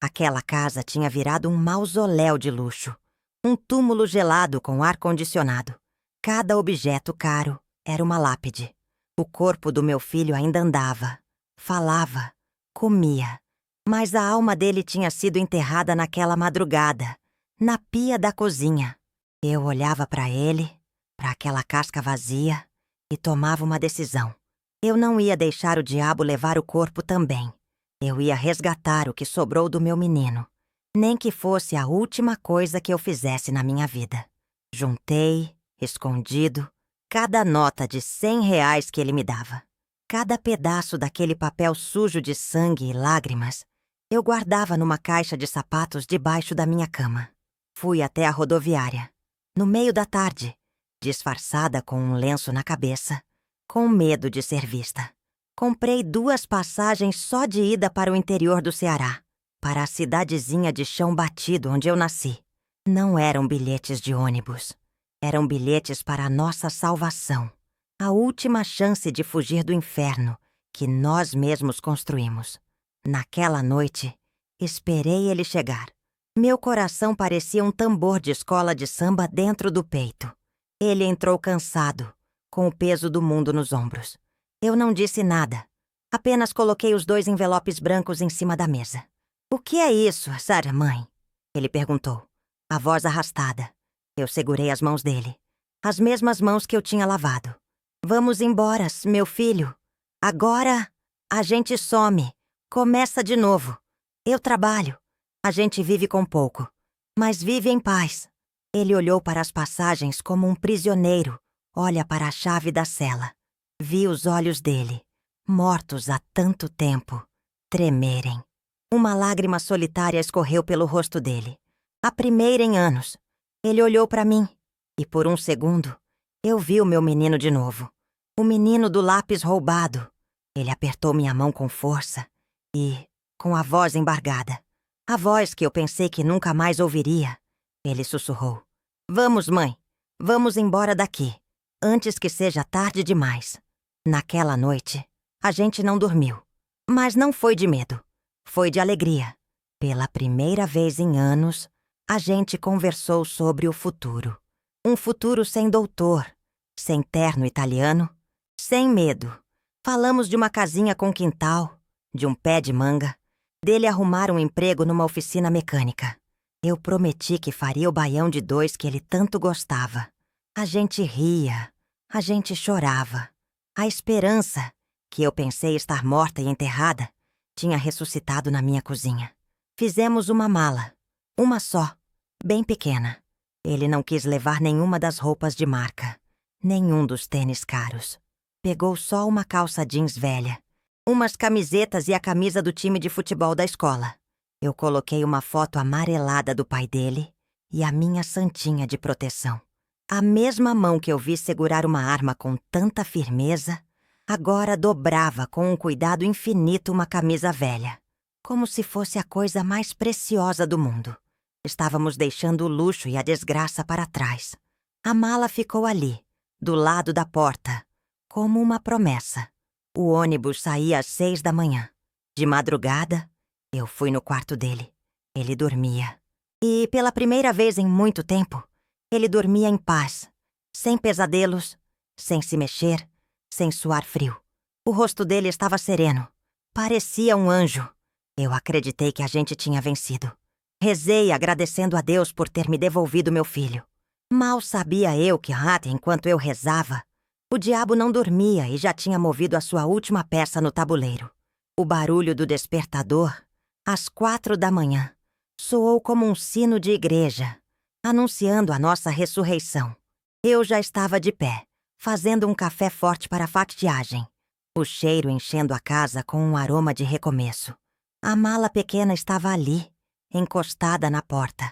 S1: Aquela casa tinha virado um mausoléu de luxo. Um túmulo gelado com ar-condicionado. Cada objeto caro era uma lápide. O corpo do meu filho ainda andava, falava, comia. Mas a alma dele tinha sido enterrada naquela madrugada, na pia da cozinha. Eu olhava para ele, para aquela casca vazia, e tomava uma decisão. Eu não ia deixar o diabo levar o corpo também. Eu ia resgatar o que sobrou do meu menino, nem que fosse a última coisa que eu fizesse na minha vida. Juntei, escondido, cada nota de R$ 100 que ele me dava. Cada pedaço daquele papel sujo de sangue e lágrimas, eu guardava numa caixa de sapatos debaixo da minha cama. Fui até a rodoviária, no meio da tarde, disfarçada com um lenço na cabeça, com medo de ser vista. Comprei 2 passagens só de ida para o interior do Ceará, para a cidadezinha de chão batido onde eu nasci. Não eram bilhetes de ônibus. Eram bilhetes para a nossa salvação, a última chance de fugir do inferno que nós mesmos construímos. Naquela noite, esperei ele chegar. Meu coração parecia um tambor de escola de samba dentro do peito. Ele entrou cansado, com o peso do mundo nos ombros. Eu não disse nada. Apenas coloquei os 2 envelopes brancos em cima da mesa. "O que é isso, Sarah, mãe?" ele perguntou, a voz arrastada. Eu segurei as mãos dele, as mesmas mãos que eu tinha lavado. "Vamos embora, meu filho. Agora a gente some. Começa de novo. Eu trabalho. A gente vive com pouco, mas vive em paz." Ele olhou para as passagens como um prisioneiro olha para a chave da cela. Vi os olhos dele, mortos há tanto tempo, tremerem. Uma lágrima solitária escorreu pelo rosto dele. A primeira em anos. Ele olhou para mim e, por um segundo, eu vi o meu menino de novo. O menino do lápis roubado. Ele apertou minha mão com força e, com a voz embargada, a voz que eu pensei que nunca mais ouviria, ele sussurrou: "Vamos, mãe, vamos embora daqui, antes que seja tarde demais." Naquela noite, a gente não dormiu. Mas não foi de medo, foi de alegria. Pela primeira vez em anos, a gente conversou sobre o futuro. Um futuro sem doutor, sem terno italiano, sem medo. Falamos de uma casinha com quintal, de um pé de manga, dele arrumar um emprego numa oficina mecânica. Eu prometi que faria o baião de 2 que ele tanto gostava. A gente ria, a gente chorava. A esperança, que eu pensei estar morta e enterrada, tinha ressuscitado na minha cozinha. Fizemos uma mala, uma só, bem pequena. Ele não quis levar nenhuma das roupas de marca, nenhum dos tênis caros. Pegou só uma calça jeans velha, umas camisetas e a camisa do time de futebol da escola. Eu coloquei uma foto amarelada do pai dele e a minha santinha de proteção. A mesma mão que eu vi segurar uma arma com tanta firmeza, agora dobrava com um cuidado infinito uma camisa velha. como se fosse a coisa mais preciosa do mundo. Estávamos deixando o luxo e a desgraça para trás. A mala ficou ali, do lado da porta, como uma promessa. O ônibus saía às 6 da manhã. De madrugada, eu fui no quarto dele. Ele dormia. E, pela primeira vez em muito tempo, ele dormia em paz, sem pesadelos, sem se mexer, sem suar frio. O rosto dele estava sereno. Parecia um anjo. Eu acreditei que a gente tinha vencido. Rezei agradecendo a Deus por ter me devolvido meu filho. Mal sabia eu que, enquanto eu rezava, o diabo não dormia e já tinha movido a sua última peça no tabuleiro. O barulho do despertador, às 4 da manhã, soou como um sino de igreja, anunciando a nossa ressurreição. Eu já estava de pé, fazendo um café forte para a fatiagem, o cheiro enchendo a casa com um aroma de recomeço. A mala pequena estava ali, encostada na porta,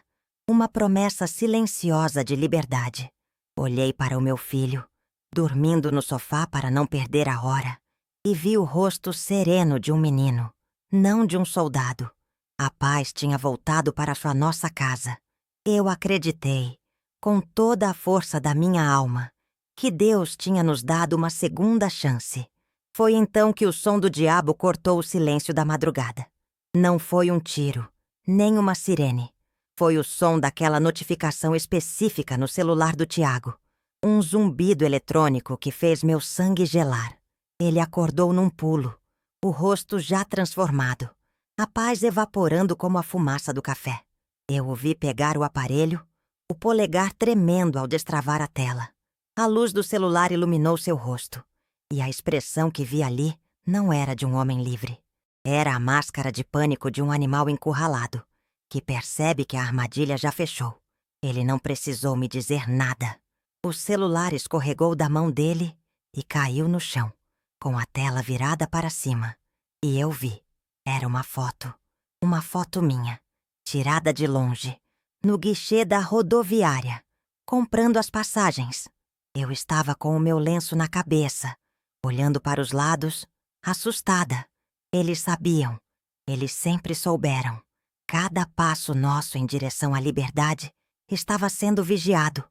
S1: uma promessa silenciosa de liberdade. Olhei para o meu filho, dormindo no sofá para não perder a hora, e vi o rosto sereno de um menino, não de um soldado. A paz tinha voltado para sua nossa casa. Eu acreditei, com toda a força da minha alma, que Deus tinha nos dado uma segunda chance. Foi então que o som do diabo cortou o silêncio da madrugada. Não foi um tiro, nem uma sirene. Foi o som daquela notificação específica no celular do Tiago. Um zumbido eletrônico que fez meu sangue gelar. Ele acordou num pulo, o rosto já transformado, a paz evaporando como a fumaça do café. Eu o vi pegar o aparelho, o polegar tremendo ao destravar a tela. A luz do celular iluminou seu rosto, e a expressão que vi ali não era de um homem livre. Era a máscara de pânico de um animal encurralado, que percebe que a armadilha já fechou. Ele não precisou me dizer nada. O celular escorregou da mão dele e caiu no chão, com a tela virada para cima. E eu vi. Era uma foto minha, tirada de longe, no guichê da rodoviária, comprando as passagens. Eu estava com o meu lenço na cabeça, olhando para os lados, assustada. Eles sabiam, eles sempre souberam. Cada passo nosso em direção à liberdade estava sendo vigiado.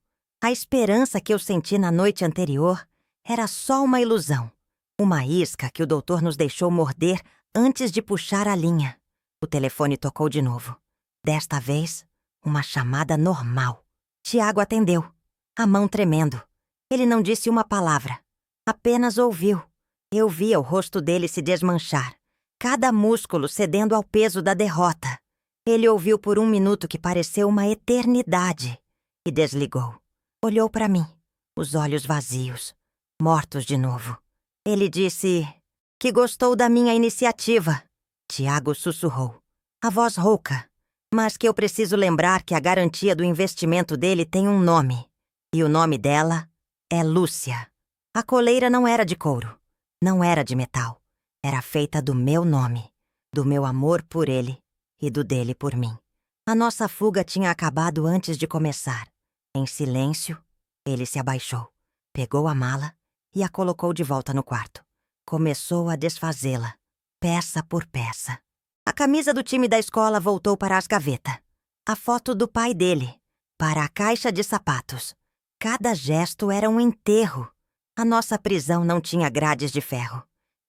S1: A esperança que eu senti na noite anterior era só uma ilusão. Uma isca que o doutor nos deixou morder antes de puxar a linha. O telefone tocou de novo. Desta vez, uma chamada normal. Tiago atendeu, a mão tremendo. Ele não disse uma palavra, apenas ouviu. Eu via o rosto dele se desmanchar, cada músculo cedendo ao peso da derrota. Ele ouviu por um minuto que pareceu uma eternidade e desligou. Olhou para mim, os olhos vazios, mortos de novo. Ele disse que gostou da minha iniciativa. Tiago sussurrou, a voz rouca, mas que eu preciso lembrar que a garantia do investimento dele tem um nome, e o nome dela é Lúcia. A coleira não era de couro, não era de metal. Era feita do meu nome, do meu amor por ele e do dele por mim. A nossa fuga tinha acabado antes de começar. Em silêncio, ele se abaixou, pegou a mala e a colocou de volta no quarto. Começou a desfazê-la, peça por peça. A camisa do time da escola voltou para as gavetas. A foto do pai dele, para a caixa de sapatos. Cada gesto era um enterro. A nossa prisão não tinha grades de ferro.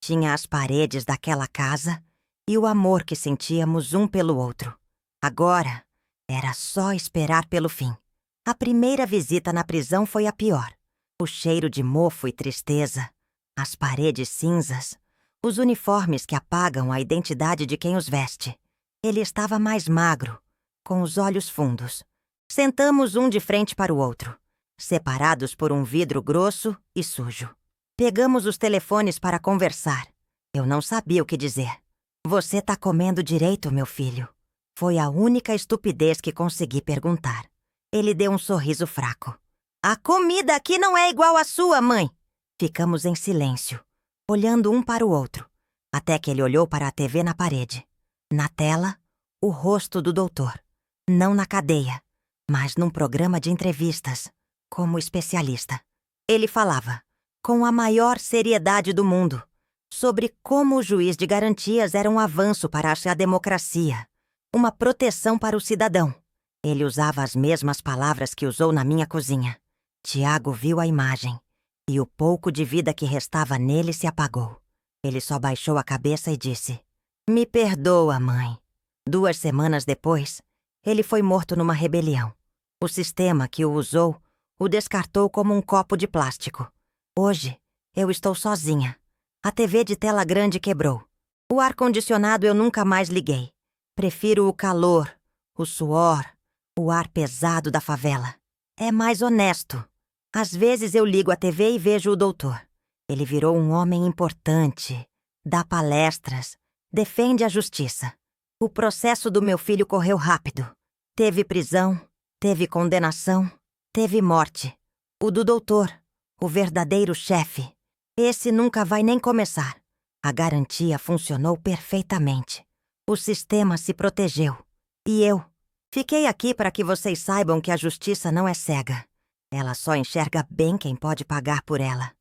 S1: Tinha as paredes daquela casa e o amor que sentíamos um pelo outro. Agora, era só esperar pelo fim. A primeira visita na prisão foi a pior. O cheiro de mofo e tristeza, as paredes cinzas, os uniformes que apagam a identidade de quem os veste. Ele estava mais magro, com os olhos fundos. Sentamos um de frente para o outro, separados por um vidro grosso e sujo. Pegamos os telefones para conversar. Eu não sabia o que dizer. Você tá comendo direito, meu filho? Foi a única estupidez que consegui perguntar. Ele deu um sorriso fraco. A comida aqui não é igual à sua, mãe. Ficamos em silêncio, olhando um para o outro, até que ele olhou para a TV na parede. Na tela, o rosto do doutor. Não na cadeia, mas num programa de entrevistas, como especialista. Ele falava, com a maior seriedade do mundo, sobre como o juiz de garantias era um avanço para a democracia, uma proteção para o cidadão. Ele usava as mesmas palavras que usou na minha cozinha. Tiago viu a imagem, e o pouco de vida que restava nele se apagou. Ele só baixou a cabeça e disse: "Me perdoa, mãe." 2 semanas depois, ele foi morto numa rebelião. O sistema que o usou o descartou como um copo de plástico. Hoje, eu estou sozinha. A TV de tela grande quebrou. O ar-condicionado eu nunca mais liguei. Prefiro o calor, o suor, o ar pesado da favela. É mais honesto. Às vezes eu ligo a TV e vejo o doutor. Ele virou um homem importante, dá palestras, defende a justiça. O processo do meu filho correu rápido. Teve prisão, teve condenação, teve morte. O do doutor, o verdadeiro chefe, esse nunca vai nem começar. A garantia funcionou perfeitamente. O sistema se protegeu. E eu fiquei aqui para que vocês saibam que a justiça não é cega. Ela só enxerga bem quem pode pagar por ela.